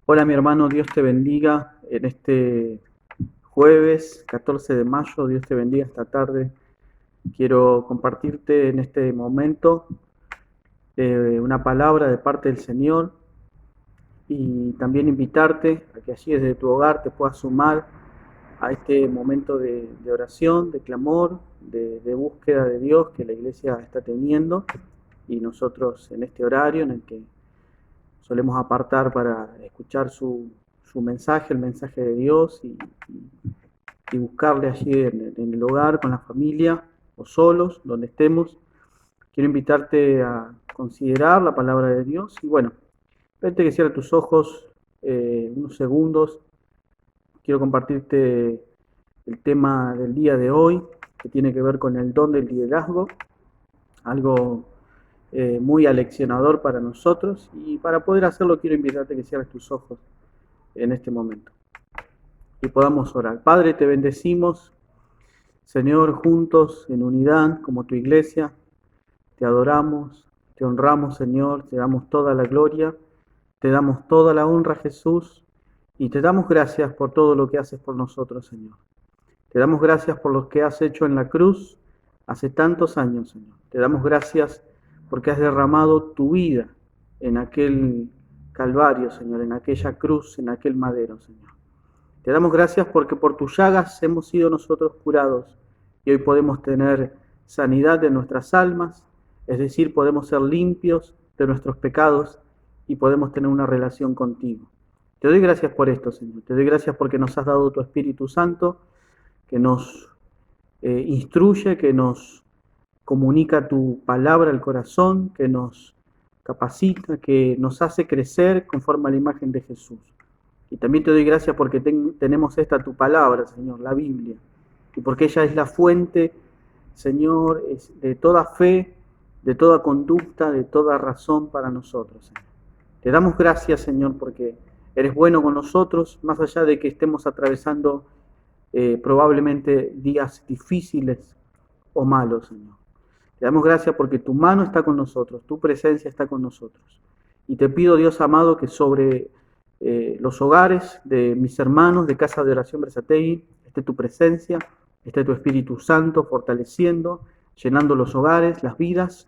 Hola mi hermano, Dios te bendiga en este jueves 14 de mayo, Dios te bendiga esta tarde. Quiero compartirte en este momento una palabra de parte del Señor y también invitarte a que allí desde tu hogar te puedas sumar a este momento de oración, de clamor, de búsqueda de Dios que la iglesia está teniendo y nosotros en este horario en el que solemos apartar para escuchar su mensaje, el mensaje de Dios y buscarle allí en el hogar, con la familia o solos, donde estemos. Quiero invitarte a considerar la palabra de Dios y bueno, vete que cierra tus ojos unos segundos. Quiero compartirte el tema del día de hoy que tiene que ver con el don del liderazgo, algo muy aleccionador para nosotros y para poder hacerlo quiero invitarte a que cierres tus ojos en este momento y podamos orar. Padre, te bendecimos, Señor, juntos en unidad como tu iglesia, te adoramos, te honramos, Señor, te damos toda la gloria, te damos toda la honra, Jesús, y te damos gracias por todo lo que haces por nosotros, Señor. Te damos gracias por lo que has hecho en la cruz hace tantos años, Señor. Te damos gracias porque has derramado tu vida en aquel Calvario, Señor, en aquella cruz, en aquel madero, Señor. Te damos gracias porque por tus llagas hemos sido nosotros curados y hoy podemos tener sanidad de nuestras almas, es decir, podemos ser limpios de nuestros pecados y podemos tener una relación contigo. Te doy gracias por esto, Señor. Te doy gracias porque nos has dado tu Espíritu Santo, que nos instruye, que nos comunica tu palabra al corazón, que nos capacita, que nos hace crecer conforme a la imagen de Jesús. Y también te doy gracias porque tenemos esta tu palabra, Señor, la Biblia, y porque ella es la fuente, Señor, de toda fe, de toda conducta, de toda razón para nosotros, Señor. Te damos gracias, Señor, porque eres bueno con nosotros, más allá de que estemos atravesando probablemente días difíciles o malos, Señor. Te damos gracias porque tu mano está con nosotros, tu presencia está con nosotros. Y te pido, Dios amado, que sobre los hogares de mis hermanos de Casa de Oración Berazategui esté tu presencia, esté tu Espíritu Santo fortaleciendo, llenando los hogares, las vidas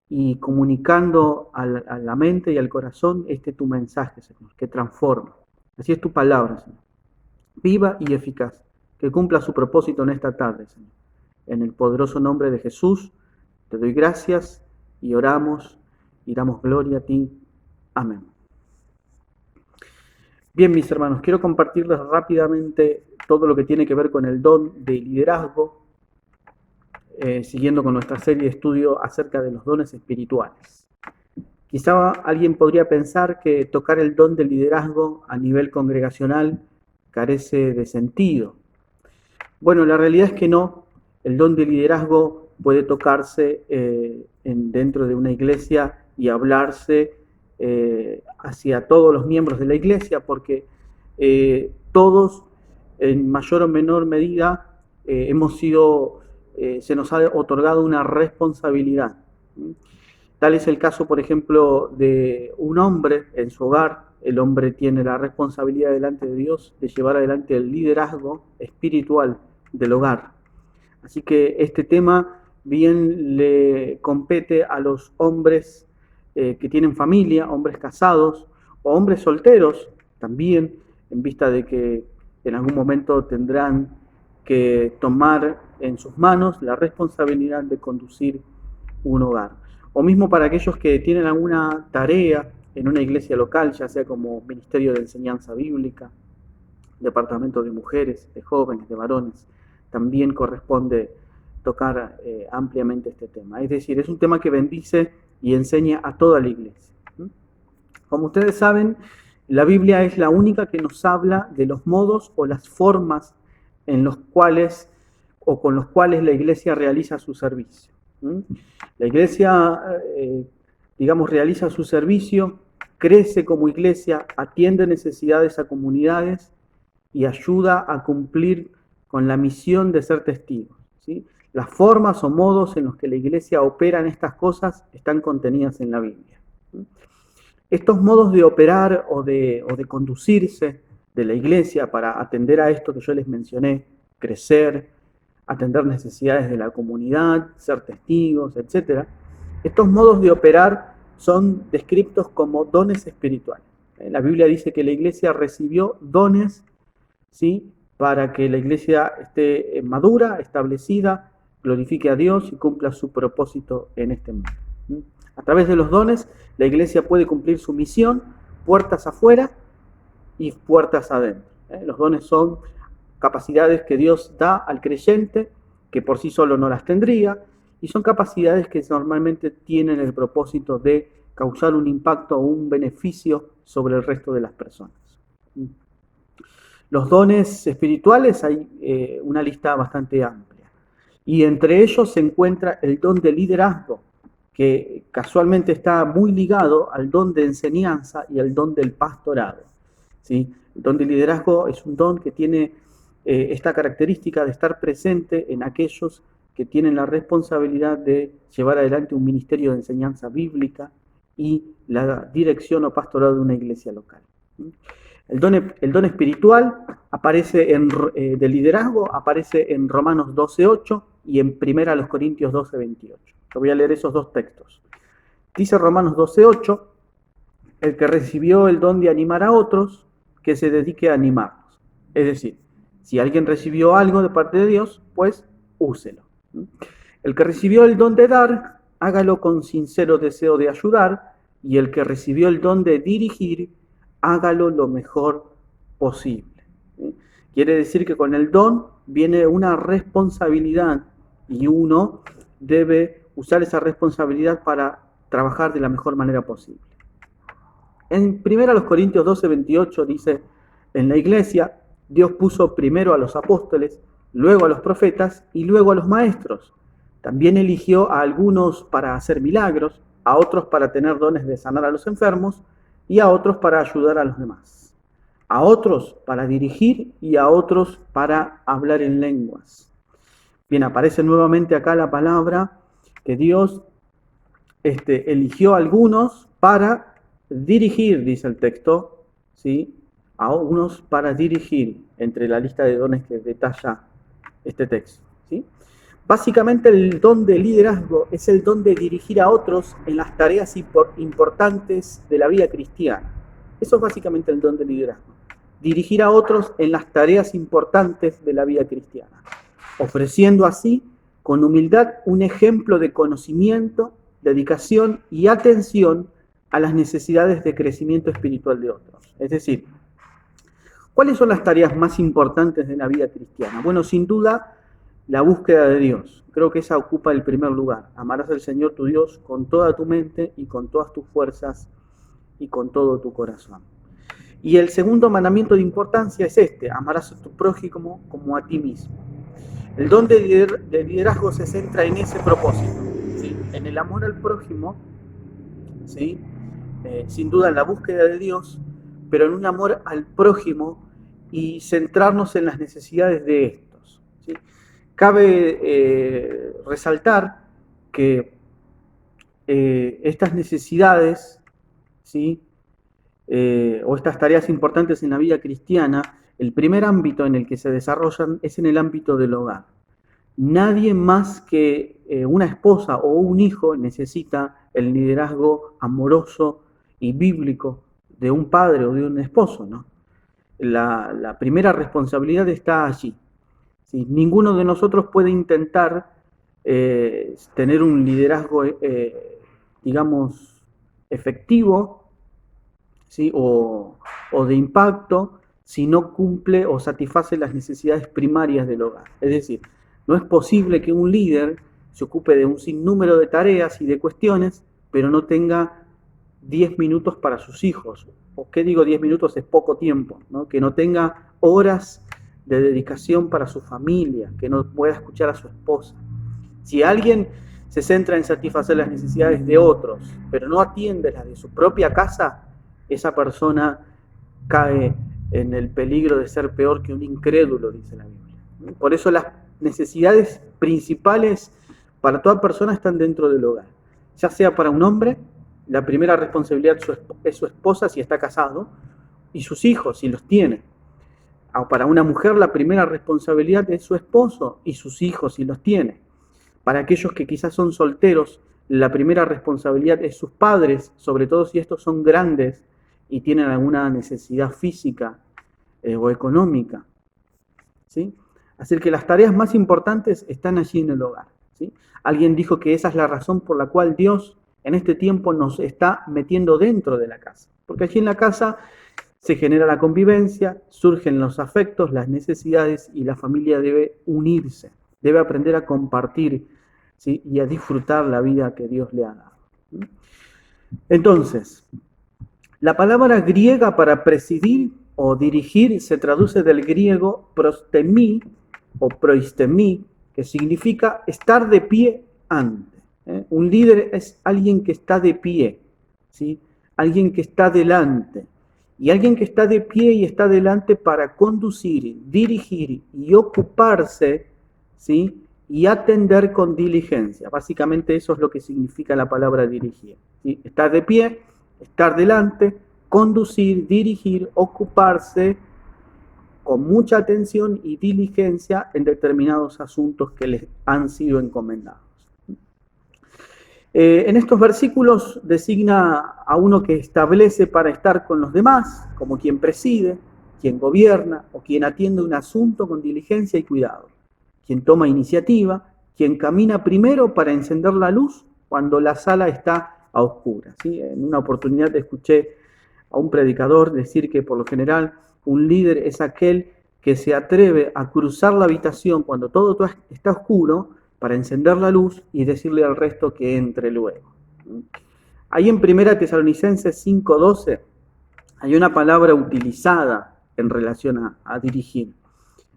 y comunicando a la mente y al corazón tu mensaje, Señor, que transforma. Así es tu palabra, Señor, viva y eficaz, que cumpla su propósito en esta tarde, Señor. En el poderoso nombre de Jesús, te doy gracias y oramos y damos gloria a ti. Amén. Bien, mis hermanos, quiero compartirles rápidamente todo lo que tiene que ver con el don de liderazgo, siguiendo con nuestra serie de estudio acerca de los dones espirituales. Quizá alguien podría pensar que tocar el don del liderazgo a nivel congregacional carece de sentido. Bueno, la realidad es que no. El don de liderazgo puede tocarse dentro de una iglesia y hablarse hacia todos los miembros de la iglesia, porque todos, en mayor o menor medida, se nos ha otorgado una responsabilidad. Tal es el caso, por ejemplo, de un hombre en su hogar. El hombre tiene la responsabilidad delante de Dios de llevar adelante el liderazgo espiritual del hogar. Así que este tema bien le compete a los hombres que tienen familia, hombres casados o hombres solteros también, en vista de que en algún momento tendrán que tomar en sus manos la responsabilidad de conducir un hogar. O mismo para aquellos que tienen alguna tarea en una iglesia local, ya sea como ministerio de enseñanza bíblica, departamento de mujeres, de jóvenes, de varones, también corresponde tocar ampliamente este tema. Es decir, es un tema que bendice y enseña a toda la iglesia. Como ustedes saben, la Biblia es la única que nos habla de los modos o las formas en los cuales o con los cuales la iglesia realiza su servicio. La iglesia, digamos, realiza su servicio, crece como iglesia, atiende necesidades a comunidades y ayuda a cumplir con la misión de ser testigos, ¿sí? Las formas o modos en los que la iglesia opera en estas cosas están contenidas en la Biblia. Estos modos de operar o de conducirse de la iglesia para atender a esto que yo les mencioné, crecer, atender necesidades de la comunidad, ser testigos, etc. Estos modos de operar son descritos como dones espirituales. La Biblia dice que la iglesia recibió dones, ¿sí?, para que la iglesia esté madura, establecida, glorifique a Dios y cumpla su propósito en este mundo. A través de los dones, la iglesia puede cumplir su misión, puertas afuera y puertas adentro. Los dones son capacidades que Dios da al creyente, que por sí solo no las tendría, y son capacidades que normalmente tienen el propósito de causar un impacto o un beneficio sobre el resto de las personas. Los dones espirituales hay una lista bastante amplia, y entre ellos se encuentra el don de liderazgo, que casualmente está muy ligado al don de enseñanza y al don del pastorado. ¿Sí? El don de liderazgo es un don que tiene esta característica de estar presente en aquellos que tienen la responsabilidad de llevar adelante un ministerio de enseñanza bíblica y la dirección o pastorado de una iglesia local. El don espiritual aparece de liderazgo aparece en Romanos 12:8 y en 1 Corintios 12:28. Yo voy a leer esos dos textos. Dice Romanos 12:8, el que recibió el don de animar a otros, que se dedique a animarlos. Es decir, si alguien recibió algo de parte de Dios, pues úselo. El que recibió el don de dar, hágalo con sincero deseo de ayudar, y el que recibió el don de dirigir, hágalo lo mejor posible. Quiere decir que con el don viene una responsabilidad y uno debe usar esa responsabilidad para trabajar de la mejor manera posible. En 1 Corintios 12:28 dice, en la iglesia Dios puso primero a los apóstoles, luego a los profetas y luego a los maestros. También eligió a algunos para hacer milagros, a otros para tener dones de sanar a los enfermos y a otros para ayudar a los demás. A otros para dirigir y a otros para hablar en lenguas. Bien, aparece nuevamente acá la palabra que Dios eligió a algunos para dirigir, dice el texto, ¿sí? A unos para dirigir, entre la lista de dones que detalla este texto, ¿sí? Básicamente el don de liderazgo es el don de dirigir a otros en las tareas importantes de la vida cristiana. Eso es básicamente el don de liderazgo. Dirigir a otros en las tareas importantes de la vida cristiana, ofreciendo así con humildad un ejemplo de conocimiento, dedicación y atención a las necesidades de crecimiento espiritual de otros. Es decir, ¿cuáles son las tareas más importantes de la vida cristiana? Bueno, sin duda, la búsqueda de Dios. Creo que esa ocupa el primer lugar. Amarás al Señor tu Dios con toda tu mente y con todas tus fuerzas y con todo tu corazón. Y el segundo mandamiento de importancia es amarás a tu prójimo como a ti mismo. El don de liderazgo se centra en ese propósito, ¿sí? En el amor al prójimo, ¿sí? Sin duda en la búsqueda de Dios, pero en un amor al prójimo y centrarnos en las necesidades de estos, ¿sí? Cabe resaltar que estas necesidades, ¿sí? O estas tareas importantes en la vida cristiana, el primer ámbito en el que se desarrollan es en el ámbito del hogar. Nadie más que una esposa o un hijo necesita el liderazgo amoroso y bíblico de un padre o de un esposo, ¿no? La primera responsabilidad está allí. ¿Sí? Ninguno de nosotros puede intentar tener un liderazgo, digamos, efectivo, ¿sí? o de impacto si no cumple o satisface las necesidades primarias del hogar. Es decir, no es posible que un líder se ocupe de un sinnúmero de tareas y de cuestiones, pero no tenga 10 minutos para sus hijos. ¿O qué digo 10 minutos? Es poco tiempo, ¿no? Que no tenga horas de dedicación para su familia, que no pueda escuchar a su esposa. Si alguien se centra en satisfacer las necesidades de otros, pero no atiende las de su propia casa, esa persona cae en el peligro de ser peor que un incrédulo, dice la Biblia. Por eso las necesidades principales para toda persona están dentro del hogar, ya sea para un hombre La primera responsabilidad es su esposa si está casado y sus hijos si los tiene. Para una mujer la primera responsabilidad es su esposo y sus hijos si los tiene. Para aquellos que quizás son solteros, la primera responsabilidad es sus padres, sobre todo si estos son grandes y tienen alguna necesidad física o económica, ¿sí? Así que las tareas más importantes están allí en el hogar, ¿sí? Alguien dijo que esa es la razón por la cual Dios en este tiempo nos está metiendo dentro de la casa, porque allí en la casa se genera la convivencia, surgen los afectos, las necesidades y la familia debe unirse, debe aprender a compartir, ¿sí? Y a disfrutar la vida que Dios le ha dado. Entonces, la palabra griega para presidir o dirigir se traduce del griego prostemi o proistemi, que significa estar de pie ante. Un líder es alguien que está de pie, ¿sí? Alguien que está delante. Y alguien que está de pie y está delante para conducir, dirigir y ocuparse, ¿sí? Y atender con diligencia. Básicamente eso es lo que significa la palabra dirigir, ¿sí? Estar de pie, estar delante, conducir, dirigir, ocuparse con mucha atención y diligencia en determinados asuntos que les han sido encomendados. En estos versículos designa a uno que establece para estar con los demás, como quien preside, quien gobierna o quien atiende un asunto con diligencia y cuidado, quien toma iniciativa, quien camina primero para encender la luz cuando la sala está a oscuras, ¿sí? En una oportunidad escuché a un predicador decir que por lo general un líder es aquel que se atreve a cruzar la habitación cuando todo está oscuro para encender la luz y decirle al resto que entre luego. Ahí en 1 Tesalonicenses 5:12 hay una palabra utilizada en relación a dirigir.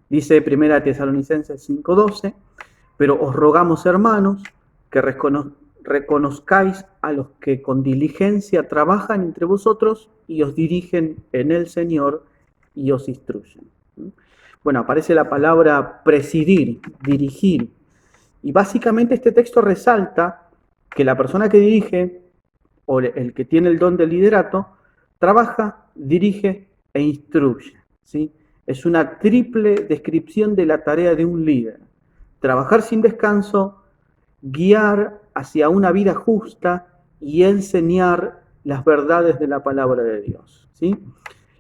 Dice 1 Tesalonicenses 5:12, pero os rogamos, hermanos, que reconozcáis a los que con diligencia trabajan entre vosotros y os dirigen en el Señor y os instruyen. Bueno, aparece la palabra presidir, dirigir. Y básicamente este texto resalta que la persona que dirige, o el que tiene el don del liderato, trabaja, dirige e instruye, ¿sí? Es una triple descripción de la tarea de un líder. Trabajar sin descanso, guiar hacia una vida justa y enseñar las verdades de la palabra de Dios, ¿sí?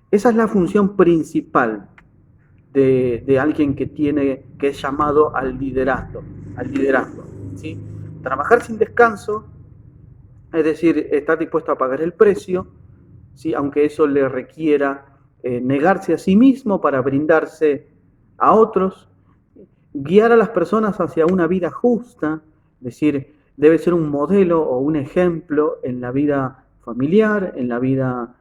Esa es la función principal de alguien que es llamado al liderazgo, ¿sí? Trabajar sin descanso, es decir, estar dispuesto a pagar el precio, ¿sí? Aunque eso le requiera negarse a sí mismo para brindarse a otros, guiar a las personas hacia una vida justa, es decir, debe ser un modelo o un ejemplo en la vida familiar, en la vida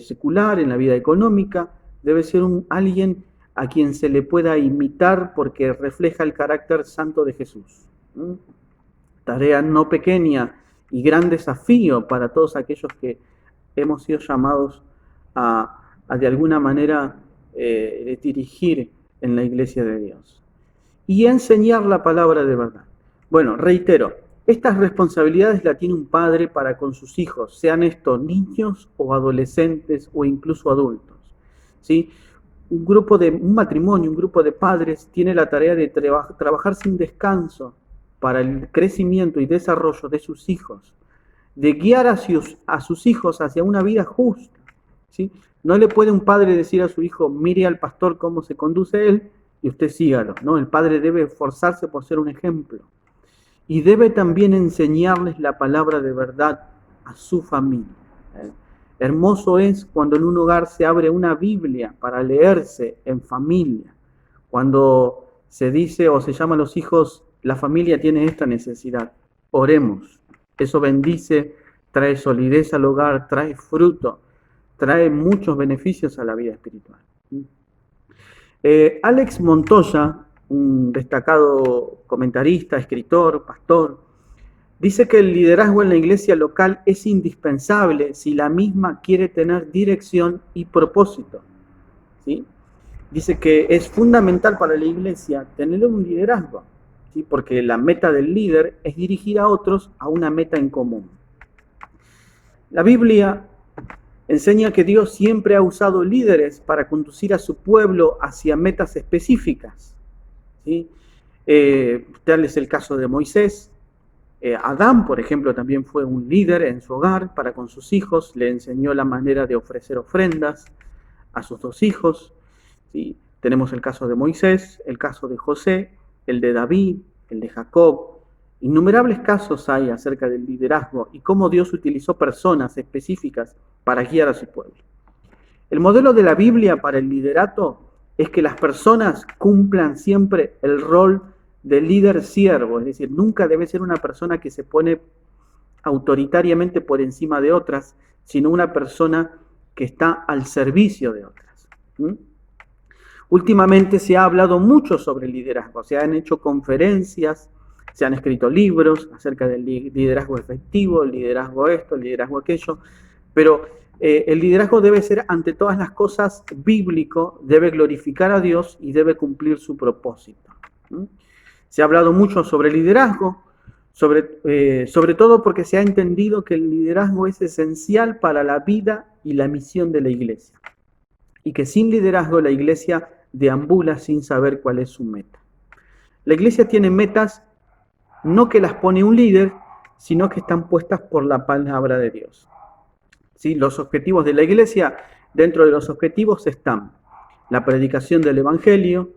secular, en la vida económica, debe ser alguien a quien se le pueda imitar porque refleja el carácter santo de Jesús. Tarea no pequeña y gran desafío para todos aquellos que hemos sido llamados a de alguna manera dirigir en la iglesia de Dios. Y enseñar la palabra de verdad. Bueno, reitero, estas responsabilidades las tiene un padre para con sus hijos, sean estos niños o adolescentes o incluso adultos, ¿sí? Un matrimonio, un grupo de padres tiene la tarea de trabajar sin descanso para el crecimiento y desarrollo de sus hijos, de guiar a sus hijos hacia una vida justa, ¿sí? No le puede un padre decir a su hijo, mire al pastor cómo se conduce él y usted sígalo, ¿no? El padre debe esforzarse por ser un ejemplo y debe también enseñarles la palabra de verdad a su familia. Hermoso es cuando en un hogar se abre una Biblia para leerse en familia. Cuando se dice o se llama a los hijos, la familia tiene esta necesidad, oremos. Eso bendice, trae solidez al hogar, trae fruto, trae muchos beneficios a la vida espiritual. Alex Montoya, un destacado comentarista, escritor, pastor, dice que el liderazgo en la iglesia local es indispensable si la misma quiere tener dirección y propósito, ¿sí? Dice que es fundamental para la iglesia tener un liderazgo, ¿sí? Porque la meta del líder es dirigir a otros a una meta en común. La Biblia enseña que Dios siempre ha usado líderes para conducir a su pueblo hacia metas específicas, ¿sí? Tal es el caso de Moisés. Adán, por ejemplo, también fue un líder en su hogar para con sus hijos, le enseñó la manera de ofrecer ofrendas a sus 2 hijos. ¿Sí? Tenemos el caso de Moisés, el caso de José, el de David, el de Jacob. Innumerables casos hay acerca del liderazgo y cómo Dios utilizó personas específicas para guiar a su pueblo. El modelo de la Biblia para el liderato es que las personas cumplan siempre el rol de líder siervo, es decir, nunca debe ser una persona que se pone autoritariamente por encima de otras, sino una persona que está al servicio de otras. Últimamente se ha hablado mucho sobre el liderazgo, se han hecho conferencias, se han escrito libros acerca del liderazgo efectivo, el liderazgo esto, el liderazgo aquello, pero el liderazgo debe ser ante todas las cosas bíblico, debe glorificar a Dios y debe cumplir su propósito. Se ha hablado mucho sobre liderazgo, sobre todo porque se ha entendido que el liderazgo es esencial para la vida y la misión de la iglesia, y que sin liderazgo la iglesia deambula sin saber cuál es su meta. La iglesia tiene metas no que las pone un líder, sino que están puestas por la palabra de Dios. ¿Sí? Los objetivos de la iglesia, dentro de los objetivos están la predicación del evangelio,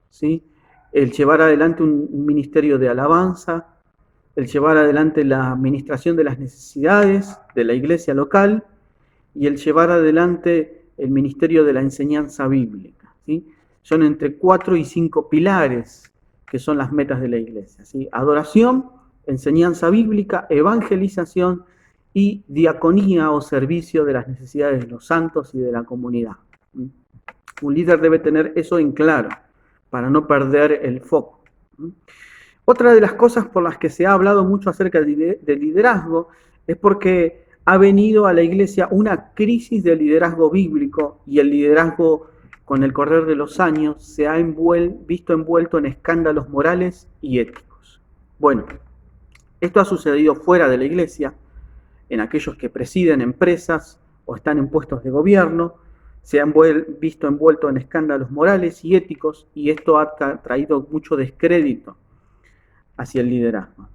¿sí? El llevar adelante un ministerio de alabanza, el llevar adelante la administración de las necesidades de la iglesia local y el llevar adelante el ministerio de la enseñanza bíblica, ¿sí? Son entre 4 y 5 pilares que son las metas de la iglesia, ¿sí? Adoración, enseñanza bíblica, evangelización y diaconía o servicio de las necesidades de los santos y de la comunidad. Un líder debe tener eso en claro para no perder el foco. Otra de las cosas por las que se ha hablado mucho acerca del liderazgo es porque ha venido a la iglesia una crisis de liderazgo bíblico y el liderazgo con el correr de los años se ha visto envuelto en escándalos morales y éticos. Bueno, esto ha sucedido fuera de la iglesia, en aquellos que presiden empresas o están en puestos de gobierno, se han visto envueltos en escándalos morales y éticos y esto ha traído mucho descrédito hacia el liderazgo.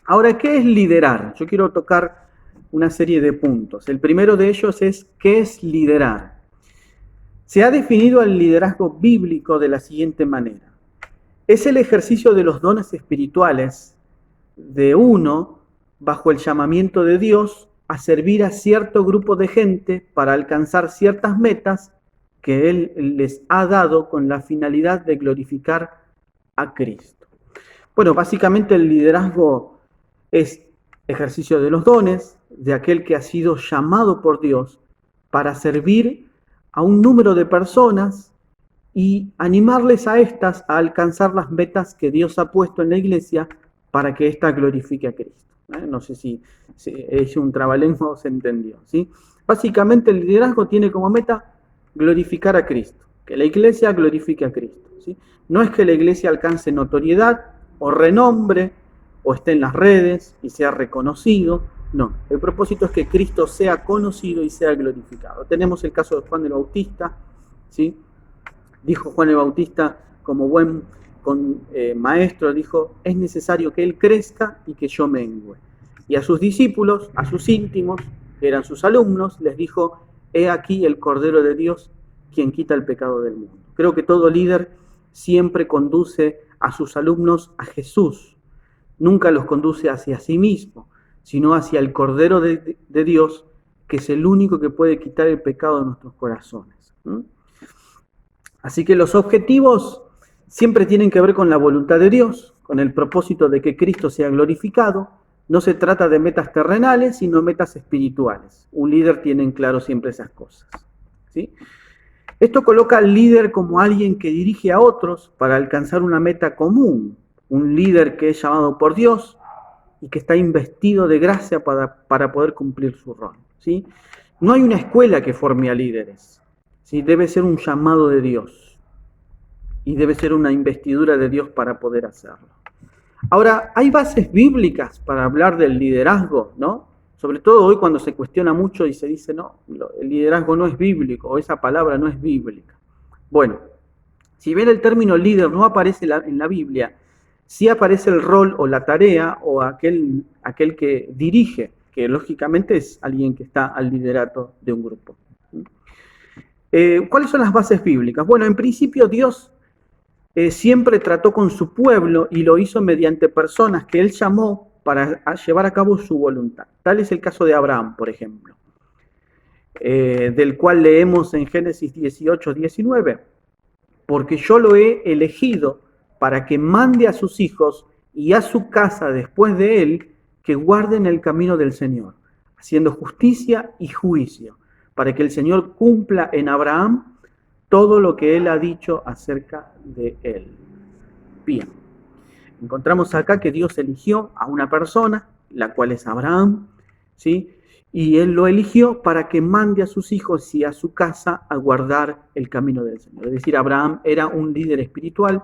Ahora, ¿qué es liderar? Yo quiero tocar una serie de puntos. El primero de ellos es ¿qué es liderar? Se ha definido el liderazgo bíblico de la siguiente manera. Es el ejercicio de los dones espirituales de uno bajo el llamamiento de Dios a servir a cierto grupo de gente para alcanzar ciertas metas que Él les ha dado con la finalidad de glorificar a Cristo. Bueno, básicamente el liderazgo es ejercicio de los dones de aquel que ha sido llamado por Dios para servir a un número de personas y animarles a estas a alcanzar las metas que Dios ha puesto en la iglesia para que ésta glorifique a Cristo. No sé si es un trabalengua o se entendió, ¿sí? Básicamente el liderazgo tiene como meta glorificar a Cristo, que la iglesia glorifique a Cristo, ¿sí? No es que la iglesia alcance notoriedad o renombre o esté en las redes y sea reconocido, no. El propósito es que Cristo sea conocido y sea glorificado. Tenemos el caso de Juan el Bautista, ¿sí? Dijo Juan el Bautista como buen maestro, dijo, es necesario que Él crezca y que yo mengüe. Y a sus discípulos, a sus íntimos, que eran sus alumnos, les dijo, he aquí el Cordero de Dios, quien quita el pecado del mundo. Creo que todo líder siempre conduce a sus alumnos a Jesús. Nunca los conduce hacia sí mismo, sino hacia el Cordero de Dios, que es el único que puede quitar el pecado de nuestros corazones. Así que los objetivos siempre tienen que ver con la voluntad de Dios, con el propósito de que Cristo sea glorificado. No se trata de metas terrenales, sino metas espirituales. Un líder tiene en claro siempre esas cosas, ¿sí? Esto coloca al líder como alguien que dirige a otros para alcanzar una meta común. Un líder que es llamado por Dios y que está investido de gracia para poder cumplir su rol, ¿sí? No hay una escuela que forme a líderes, ¿sí? Debe ser un llamado de Dios. Y debe ser una investidura de Dios para poder hacerlo. Ahora, hay bases bíblicas para hablar del liderazgo, ¿no? Sobre todo hoy cuando se cuestiona mucho y se dice, no, el liderazgo no es bíblico, o esa palabra no es bíblica. Bueno, si bien el término líder no aparece en la Biblia, sí aparece el rol o la tarea o aquel que dirige, que lógicamente es alguien que está al liderato de un grupo. ¿Cuáles son las bases bíblicas? Bueno, en principio Dios siempre trató con su pueblo y lo hizo mediante personas que él llamó para llevar a cabo su voluntad. Tal es el caso de Abraham, por ejemplo, del cual leemos en Génesis 18, 19. Porque yo lo he elegido para que mande a sus hijos y a su casa después de él, que guarden el camino del Señor, haciendo justicia y juicio, para que el Señor cumpla en Abraham todo lo que él ha dicho acerca de él. Bien, encontramos acá que Dios eligió a una persona, la cual es Abraham, ¿sí? Y él lo eligió para que mande a sus hijos y a su casa a guardar el camino del Señor. Es decir, Abraham era un líder espiritual,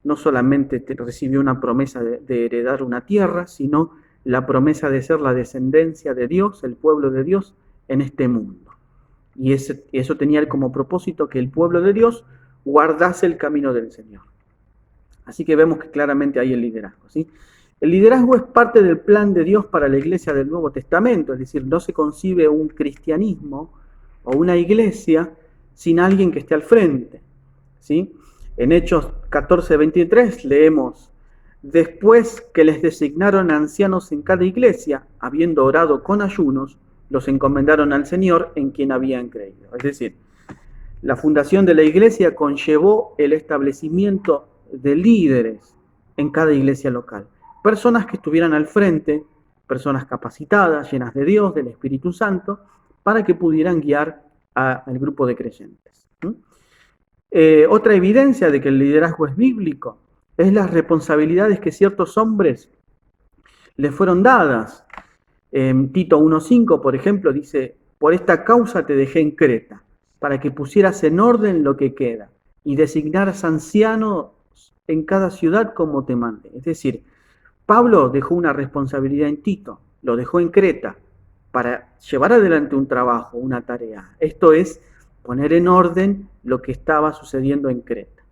no solamente recibió una promesa de heredar una tierra, sino la promesa de ser la descendencia de Dios, el pueblo de Dios, en este mundo. Y eso tenía como propósito que el pueblo de Dios guardase el camino del Señor. Así que vemos que claramente hay el liderazgo, ¿sí? El liderazgo es parte del plan de Dios para la iglesia del Nuevo Testamento, es decir, no se concibe un cristianismo o una iglesia sin alguien que esté al frente, ¿sí? En Hechos 14, 23 leemos, después que les designaron ancianos en cada iglesia, habiendo orado con ayunos, los encomendaron al Señor en quien habían creído. Es decir, la fundación de la iglesia conllevó el establecimiento de líderes en cada iglesia local. Personas que estuvieran al frente, personas capacitadas, llenas de Dios, del Espíritu Santo, para que pudieran guiar al grupo de creyentes. Otra evidencia de que el liderazgo es bíblico es las responsabilidades que ciertos hombres le fueron dadas. Tito 1.5, por ejemplo, dice, por esta causa te dejé en Creta, para que pusieras en orden lo que queda y designaras ancianos en cada ciudad como te mande. Es decir, Pablo dejó una responsabilidad en Tito, lo dejó en Creta para llevar adelante un trabajo, una tarea. Esto es poner en orden lo que estaba sucediendo en Creta.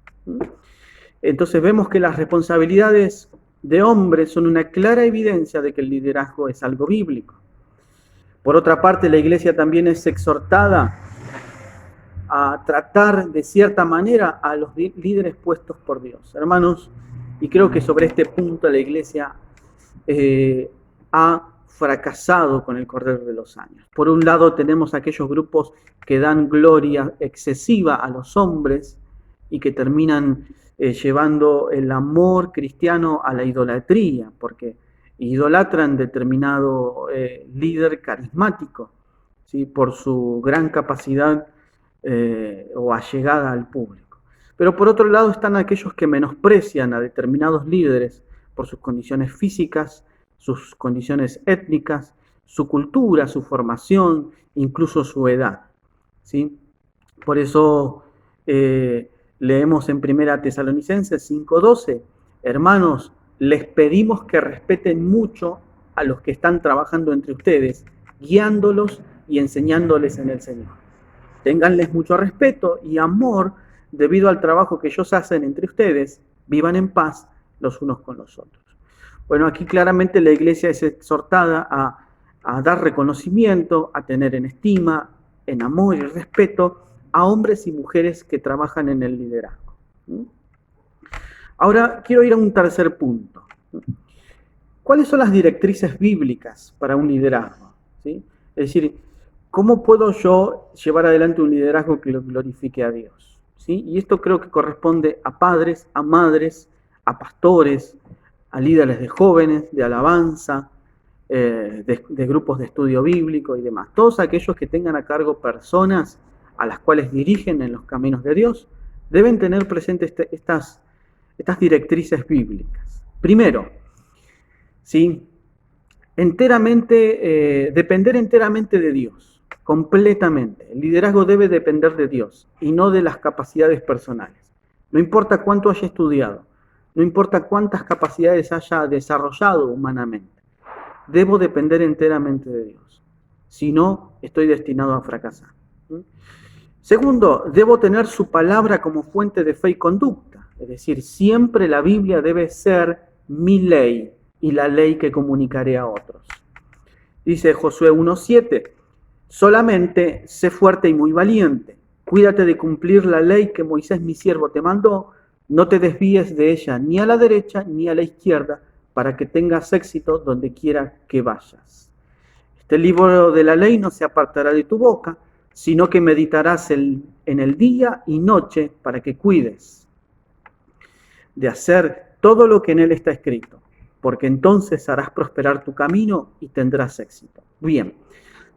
Entonces vemos que las responsabilidades de hombres son una clara evidencia de que el liderazgo es algo bíblico. Por otra parte, la iglesia también es exhortada a tratar de cierta manera a los líderes puestos por Dios. Hermanos, y creo que sobre este punto la iglesia ha fracasado con el correr de los años. Por un lado tenemos aquellos grupos que dan gloria excesiva a los hombres y que terminan llevando el amor cristiano a la idolatría, porque idolatran determinado líder carismático, ¿sí? Por su gran capacidad o allegada al público. Pero por otro lado están aquellos que menosprecian a determinados líderes por sus condiciones físicas, sus condiciones étnicas, su cultura, su formación, incluso su edad, ¿sí? Por eso leemos en 1 Tesalonicenses 5:12, hermanos, les pedimos que respeten mucho a los que están trabajando entre ustedes, guiándolos y enseñándoles en el Señor. Ténganles mucho respeto y amor debido al trabajo que ellos hacen entre ustedes, vivan en paz los unos con los otros. Bueno, aquí claramente la iglesia es exhortada a dar reconocimiento, a tener en estima, en amor y respeto a hombres y mujeres que trabajan en el liderazgo. Ahora quiero ir a un tercer punto. ¿Cuáles son las directrices bíblicas para un liderazgo? ¿Sí? Es decir, ¿cómo puedo yo llevar adelante un liderazgo que lo glorifique a Dios? ¿Sí? Y esto creo que corresponde a padres, a madres, a pastores, a líderes de jóvenes, de alabanza, de grupos de estudio bíblico y demás. Todos aquellos que tengan a cargo personas a las cuales dirigen en los caminos de Dios, deben tener presentes estas directrices bíblicas. Primero, ¿sí? Depender enteramente de Dios, completamente. El liderazgo debe depender de Dios y no de las capacidades personales. No importa cuánto haya estudiado, no importa cuántas capacidades haya desarrollado humanamente. debo depender enteramente de Dios. Si no, estoy destinado a fracasar. Segundo, debo tener su palabra como fuente de fe y conducta. Es decir, siempre la Biblia debe ser mi ley y la ley que comunicaré a otros. Dice Josué 1:7, solamente sé fuerte y muy valiente. Cuídate de cumplir la ley que Moisés mi siervo te mandó. No te desvíes de ella ni a la derecha ni a la izquierda, para que tengas éxito donde quiera que vayas. Este libro de la ley no se apartará de tu boca, sino que meditarás en el día y noche para que cuides de hacer todo lo que en él está escrito, porque entonces harás prosperar tu camino y tendrás éxito. Bien,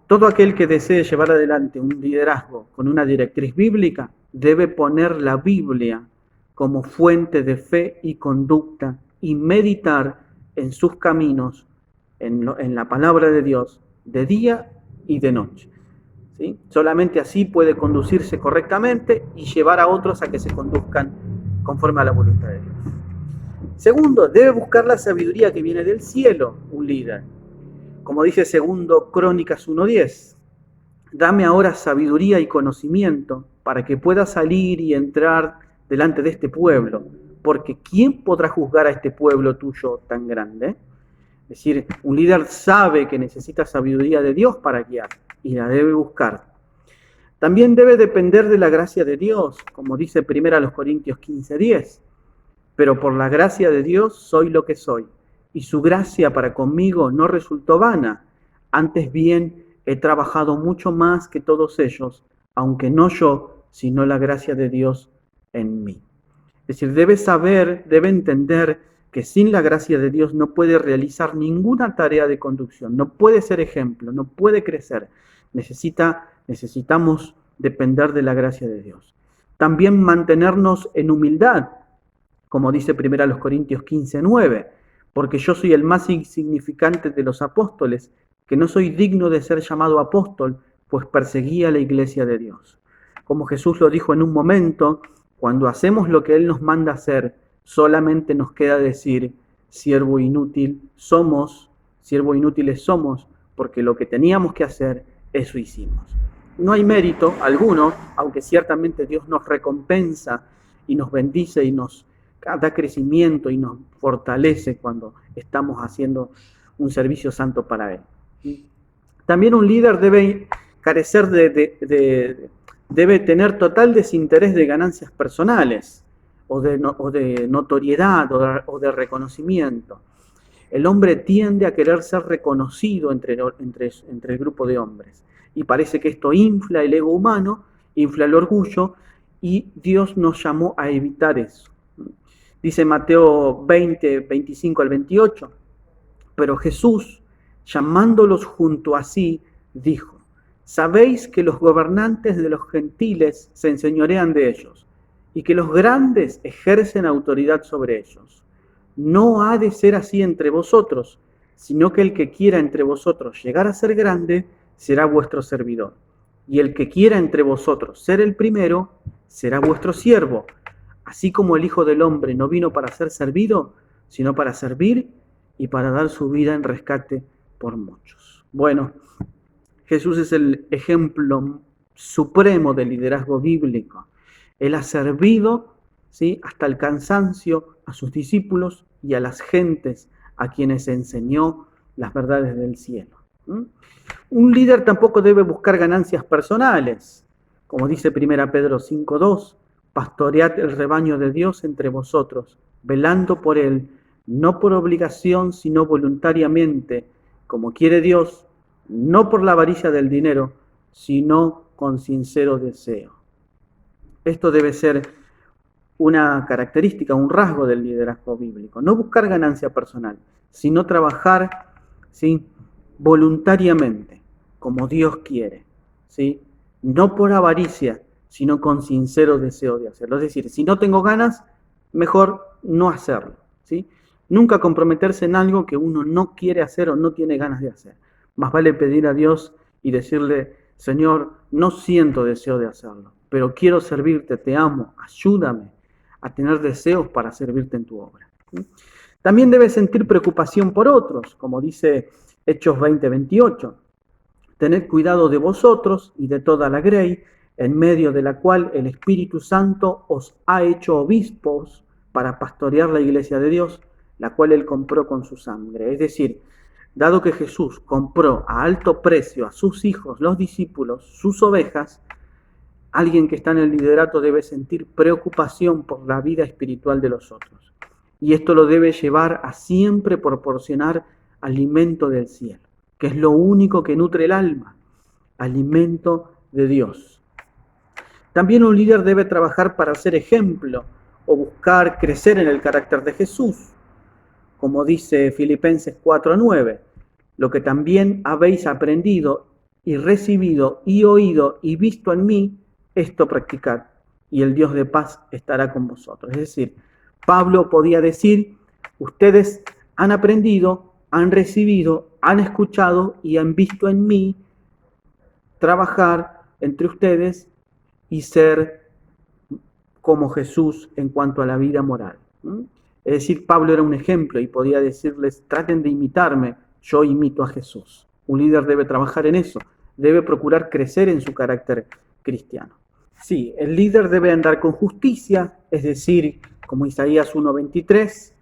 todo aquel que desee llevar adelante un liderazgo con una directriz bíblica debe poner la Biblia como fuente de fe y conducta y meditar en sus caminos, en la palabra de Dios, de día y de noche. ¿Sí? Solamente así puede conducirse correctamente y llevar a otros a que se conduzcan conforme a la voluntad de Dios. Segundo, debe buscar la sabiduría que viene del cielo, un líder. Como dice segundo Crónicas 1:10, dame ahora sabiduría y conocimiento para que pueda salir y entrar delante de este pueblo, porque ¿quién podrá juzgar a este pueblo tuyo tan grande? Es decir, un líder sabe que necesita sabiduría de Dios para guiar y la debe buscar. También debe depender de la gracia de Dios, como dice 1 Corintios 15:10. Pero por la gracia de Dios soy lo que soy, y su gracia para conmigo no resultó vana. Antes bien, he trabajado mucho más que todos ellos, aunque no yo, sino la gracia de Dios en mí. Es decir, debe saber, debe entender que sin la gracia de Dios no puede realizar ninguna tarea de conducción, no puede ser ejemplo, no puede crecer. Necesitamos depender de la gracia de Dios. También mantenernos en humildad, como dice 1 Corintios 15:9, porque yo soy el más insignificante de los apóstoles, que no soy digno de ser llamado apóstol, pues perseguía a la iglesia de Dios. Como Jesús lo dijo en un momento, cuando hacemos lo que Él nos manda hacer, solamente nos queda decir, siervo inútiles somos, porque lo que teníamos que hacer, eso hicimos. No hay mérito alguno, aunque ciertamente Dios nos recompensa y nos bendice y nos da crecimiento y nos fortalece cuando estamos haciendo un servicio santo para Él. También un líder debe carecer debe tener total desinterés de ganancias personales o de notoriedad o de reconocimiento. El hombre tiende a querer ser reconocido entre el grupo de hombres y parece que esto infla el ego humano, infla el orgullo, y Dios nos llamó a evitar eso. Dice Mateo 20, 25 al 28, pero Jesús, llamándolos junto a sí, dijo, sabéis que los gobernantes de los gentiles se enseñorean de ellos, y que los grandes ejercen autoridad sobre ellos. No ha de ser así entre vosotros, sino que el que quiera entre vosotros llegar a ser grande, será vuestro servidor. Y el que quiera entre vosotros ser el primero, será vuestro siervo. Así como el Hijo del Hombre no vino para ser servido, sino para servir y para dar su vida en rescate por muchos. Bueno, Jesús es el ejemplo supremo del liderazgo bíblico. Él ha servido, ¿sí?, hasta el cansancio a sus discípulos y a las gentes a quienes enseñó las verdades del cielo. Un líder tampoco debe buscar ganancias personales. Como dice 1 Pedro 5:2, pastoread el rebaño de Dios entre vosotros, velando por él, no por obligación, sino voluntariamente, como quiere Dios, no por la avaricia del dinero, sino con sincero deseo. Esto debe ser una característica, un rasgo del liderazgo bíblico. No buscar ganancia personal, sino trabajar, ¿sí?, voluntariamente, como Dios quiere, ¿sí?, no por avaricia, sino con sincero deseo de hacerlo. Es decir, si no tengo ganas, mejor no hacerlo, ¿sí? Nunca comprometerse en algo que uno no quiere hacer o no tiene ganas de hacer. Más vale pedir a Dios y decirle, Señor, no siento deseo de hacerlo, pero quiero servirte, te amo, ayúdame a tener deseos para servirte en tu obra. También debes sentir preocupación por otros, como dice Hechos 20:28. Tened cuidado de vosotros y de toda la grey, en medio de la cual el Espíritu Santo os ha hecho obispos para pastorear la iglesia de Dios, la cual él compró con su sangre. Es decir, dado que Jesús compró a alto precio a sus hijos, los discípulos, sus ovejas, alguien que está en el liderato debe sentir preocupación por la vida espiritual de los otros. Y esto lo debe llevar a siempre proporcionar alimento del cielo, que es lo único que nutre el alma, alimento de Dios. También un líder debe trabajar para ser ejemplo o buscar crecer en el carácter de Jesús, como dice Filipenses 4:9, lo que también habéis aprendido y recibido y oído y visto en mí, esto practicad, y el Dios de paz estará con vosotros. Es decir, Pablo podía decir, ustedes han aprendido, han recibido, han escuchado y han visto en mí trabajar entre ustedes y ser como Jesús en cuanto a la vida moral. Es decir, Pablo era un ejemplo y podía decirles, traten de imitarme, yo imito a Jesús. Un líder debe trabajar en eso, debe procurar crecer en su carácter cristiano. Sí, el líder debe andar con justicia, es decir, como Isaías 1:23,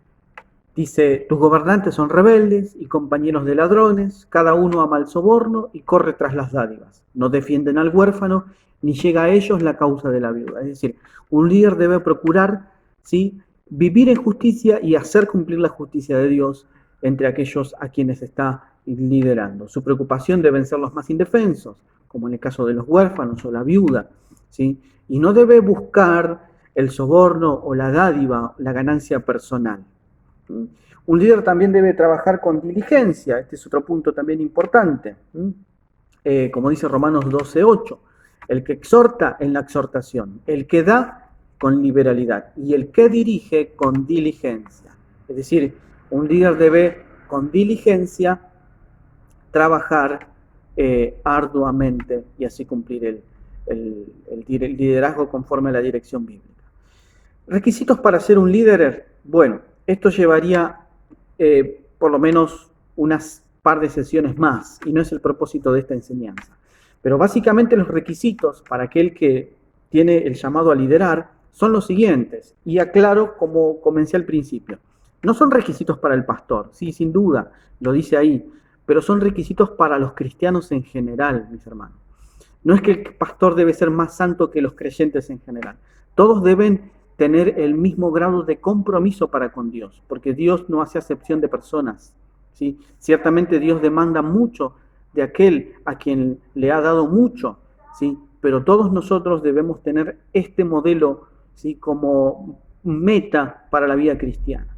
dice, tus gobernantes son rebeldes y compañeros de ladrones, cada uno ama el soborno y corre tras las dádivas. No defienden al huérfano, ni llega a ellos la causa de la viuda. Es decir, un líder debe procurar, ¿sí?, vivir en justicia y hacer cumplir la justicia de Dios entre aquellos a quienes está liderando. Su preocupación deben ser los más indefensos, como en el caso de los huérfanos o la viuda, ¿sí? Y no debe buscar el soborno o la dádiva, la ganancia personal. Un líder también debe trabajar con diligencia, este es otro punto también importante, como dice Romanos 12:8, el que exhorta en la exhortación, el que da con liberalidad y el que dirige con diligencia. Es decir, un líder debe con diligencia trabajar arduamente y así cumplir el liderazgo conforme a la dirección bíblica. Requisitos para ser un líder, bueno, esto llevaría por lo menos unas par de sesiones más y no es el propósito de esta enseñanza. Pero básicamente los requisitos para aquel que tiene el llamado a liderar son los siguientes, y aclaro como comencé al principio. No son requisitos para el pastor, sí, sin duda, lo dice ahí, pero son requisitos para los cristianos en general, mis hermanos. No es que el pastor debe ser más santo que los creyentes en general. Todos deben tener el mismo grado de compromiso para con Dios, porque Dios no hace acepción de personas, ¿sí? Ciertamente Dios demanda mucho de aquel a quien le ha dado mucho, ¿sí? Pero todos nosotros debemos tener este modelo, ¿sí?, como meta para la vida cristiana.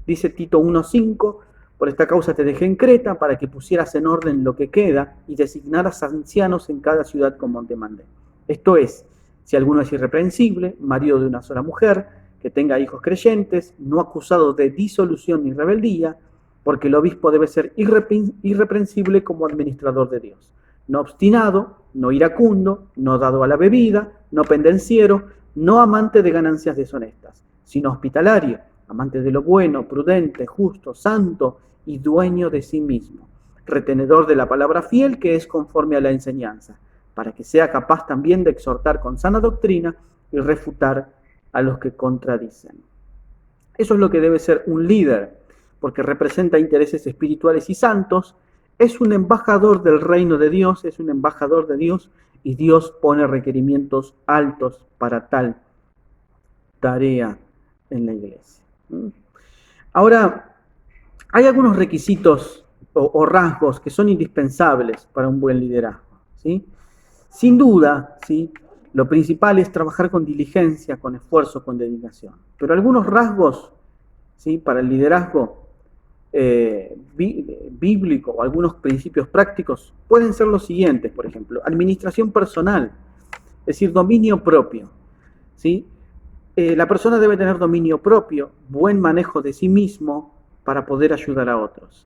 Dice Tito 1:5, por esta causa te dejé en Creta para que pusieras en orden lo que queda y designaras ancianos en cada ciudad como te mandé. Esto es, si alguno es irreprensible, marido de una sola mujer, que tenga hijos creyentes, no acusado de disolución ni rebeldía, porque el obispo debe ser irreprensible como administrador de Dios. No obstinado, no iracundo, no dado a la bebida, no pendenciero, no amante de ganancias deshonestas, sino hospitalario, amante de lo bueno, prudente, justo, santo y dueño de sí mismo, retenedor de la palabra fiel que es conforme a la enseñanza, para que sea capaz también de exhortar con sana doctrina y refutar a los que contradicen. Eso es lo que debe ser un líder, porque representa intereses espirituales y santos, es un embajador del reino de Dios, es un embajador de Dios, y Dios pone requerimientos altos para tal tarea en la iglesia. Ahora, hay algunos requisitos o rasgos que son indispensables para un buen liderazgo, ¿sí? Sin duda, ¿sí?, lo principal es trabajar con diligencia, con esfuerzo, con dedicación. Pero algunos rasgos, ¿sí?, para el liderazgo bíblico o algunos principios prácticos pueden ser los siguientes, por ejemplo, administración personal, es decir, dominio propio, ¿sí? La persona debe tener dominio propio, buen manejo de sí mismo para poder ayudar a otros.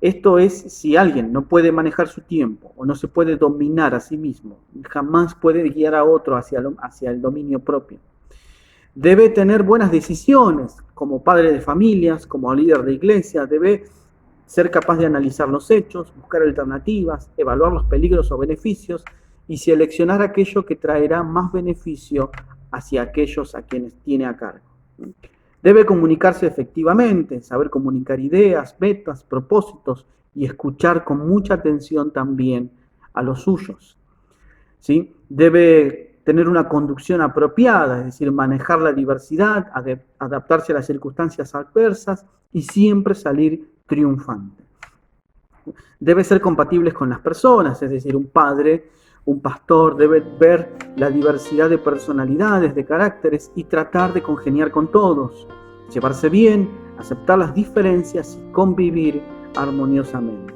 Esto es, si alguien no puede manejar su tiempo o no se puede dominar a sí mismo, jamás puede guiar a otro hacia el dominio propio. Debe tener buenas decisiones como padre de familias, como líder de iglesia, debe ser capaz de analizar los hechos, buscar alternativas, evaluar los peligros o beneficios y seleccionar aquello que traerá más beneficio hacia aquellos a quienes tiene a cargo. Debe comunicarse efectivamente, saber comunicar ideas, metas, propósitos y escuchar con mucha atención también a los suyos. ¿Sí? Debe tener una conducción apropiada, es decir, manejar la diversidad, adaptarse a las circunstancias adversas y siempre salir triunfante. Debe ser compatibles con las personas, es decir, un padre, un pastor debe ver la diversidad de personalidades, de caracteres y tratar de congeniar con todos, llevarse bien, aceptar las diferencias y convivir armoniosamente.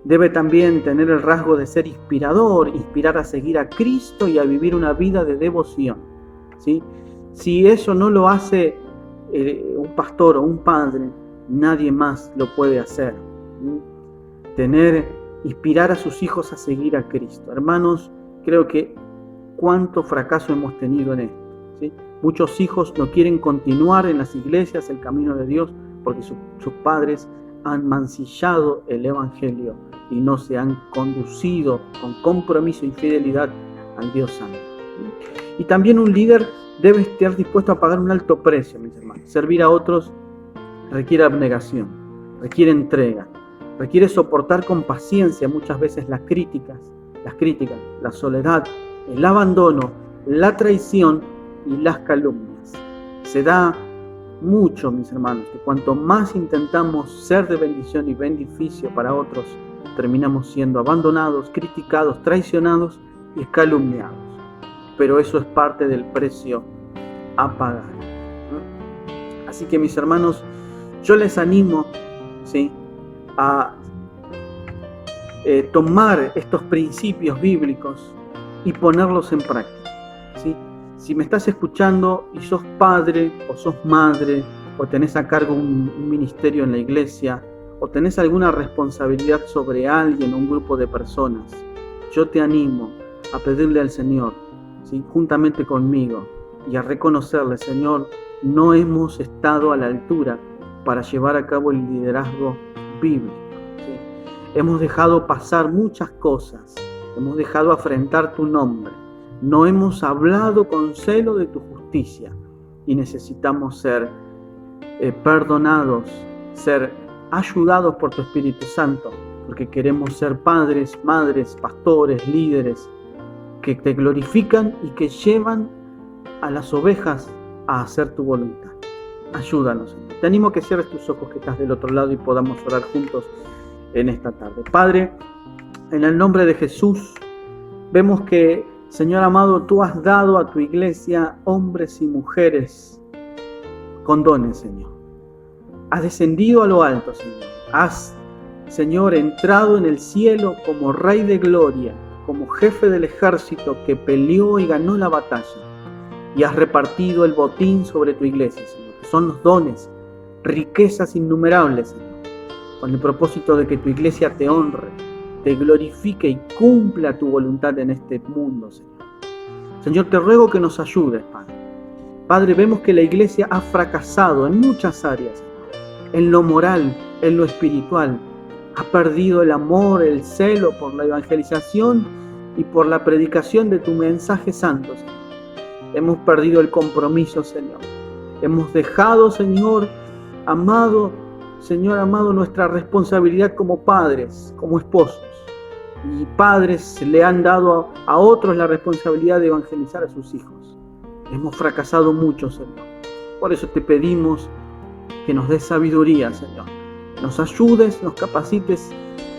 Debe también tener el rasgo de ser inspirador, inspirar a seguir a Cristo y a vivir una vida de devoción, ¿sí? Si eso no lo hace un pastor o un padre, nadie más lo puede hacer. Inspirar a sus hijos a seguir a Cristo. Hermanos, creo que cuánto fracaso hemos tenido en esto, ¿sí? Muchos hijos no quieren continuar en las iglesias el camino de Dios porque sus padres han mancillado el Evangelio y no se han conducido con compromiso y fidelidad al Dios Santo. Y también un líder debe estar dispuesto a pagar un alto precio, mis hermanos. Servir a otros requiere abnegación, requiere entrega, requiere soportar con paciencia muchas veces las críticas, la soledad, el abandono, la traición y las calumnias. Se da mucho, mis hermanos, que cuanto más intentamos ser de bendición y beneficio para otros, terminamos siendo abandonados, criticados, traicionados y calumniados. Pero eso es parte del precio a pagar. Así que, mis hermanos, yo les animo, ¿sí?, a tomar estos principios bíblicos y ponerlos en práctica, ¿sí? Si me estás escuchando y sos padre o sos madre o tenés a cargo un ministerio en la iglesia o tenés alguna responsabilidad sobre alguien o un grupo de personas, yo te animo a pedirle al Señor, ¿sí?, juntamente conmigo, y a reconocerle: Señor, no hemos estado a la altura para llevar a cabo el liderazgo bíblico, ¿sí? Hemos dejado pasar muchas cosas, hemos dejado afrentar tu nombre, no hemos hablado con celo de tu justicia y necesitamos ser perdonados, ser ayudados por tu Espíritu Santo, porque queremos ser padres, madres, pastores, líderes que te glorifican y que llevan a las ovejas a hacer tu voluntad. Ayúdanos, Señor. Te animo a que cierres tus ojos que estás del otro lado y podamos orar juntos en esta tarde. Padre, en el nombre de Jesús, vemos que, Señor amado, tú has dado a tu iglesia hombres y mujeres con dones, Señor. Has descendido a lo alto, Señor. Has, Señor, entrado en el cielo como Rey de Gloria, como jefe del ejército que peleó y ganó la batalla. Y has repartido el botín sobre tu iglesia, Señor. Son los dones, riquezas innumerables, Señor, con el propósito de que tu iglesia te honre, te glorifique y cumpla tu voluntad en este mundo, Señor. Señor, te ruego que nos ayudes, Padre. Padre, vemos que la iglesia ha fracasado en muchas áreas, Señor. En lo moral, en lo espiritual. Ha perdido el amor, el celo por la evangelización y por la predicación de tu mensaje santo, Señor. Hemos perdido el compromiso, Señor. Hemos dejado, Señor amado, nuestra responsabilidad como padres, como esposos. Y padres le han dado a otros la responsabilidad de evangelizar a sus hijos. Hemos fracasado mucho, Señor. Por eso te pedimos que nos des sabiduría, Señor. Nos ayudes, nos capacites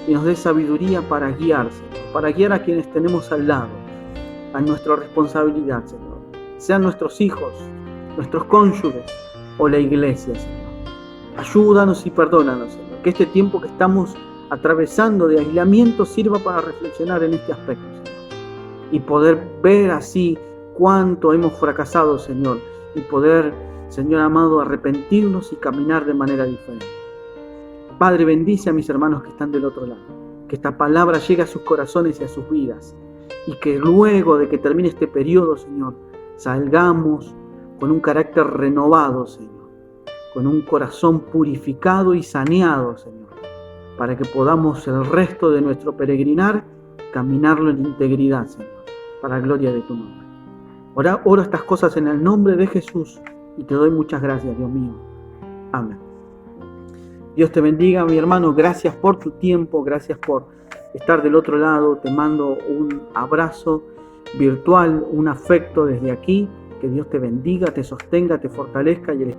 y nos des sabiduría para guiar, Señor. Para guiar a quienes tenemos al lado, a nuestra responsabilidad, Señor. Sean nuestros hijos, nuestros cónyuges o la iglesia, Señor. Ayúdanos y perdónanos, Señor. Que este tiempo que estamos atravesando de aislamiento sirva para reflexionar en este aspecto, Señor. Y poder ver así cuánto hemos fracasado, Señor. Y poder, Señor amado, arrepentirnos y caminar de manera diferente. Padre, bendice a mis hermanos que están del otro lado. Que esta palabra llegue a sus corazones y a sus vidas. Y que luego de que termine este periodo, Señor, salgamos con un carácter renovado, Señor, con un corazón purificado y saneado, Señor, para que podamos el resto de nuestro peregrinar caminarlo en integridad, Señor, para la gloria de tu nombre. Oro estas cosas en el nombre de Jesús y te doy muchas gracias, Dios mío. Amén. Dios te bendiga, mi hermano. Gracias por tu tiempo, gracias por estar del otro lado. Te mando un abrazo virtual, un afecto desde aquí. Que Dios te bendiga, te sostenga, te fortalezca y el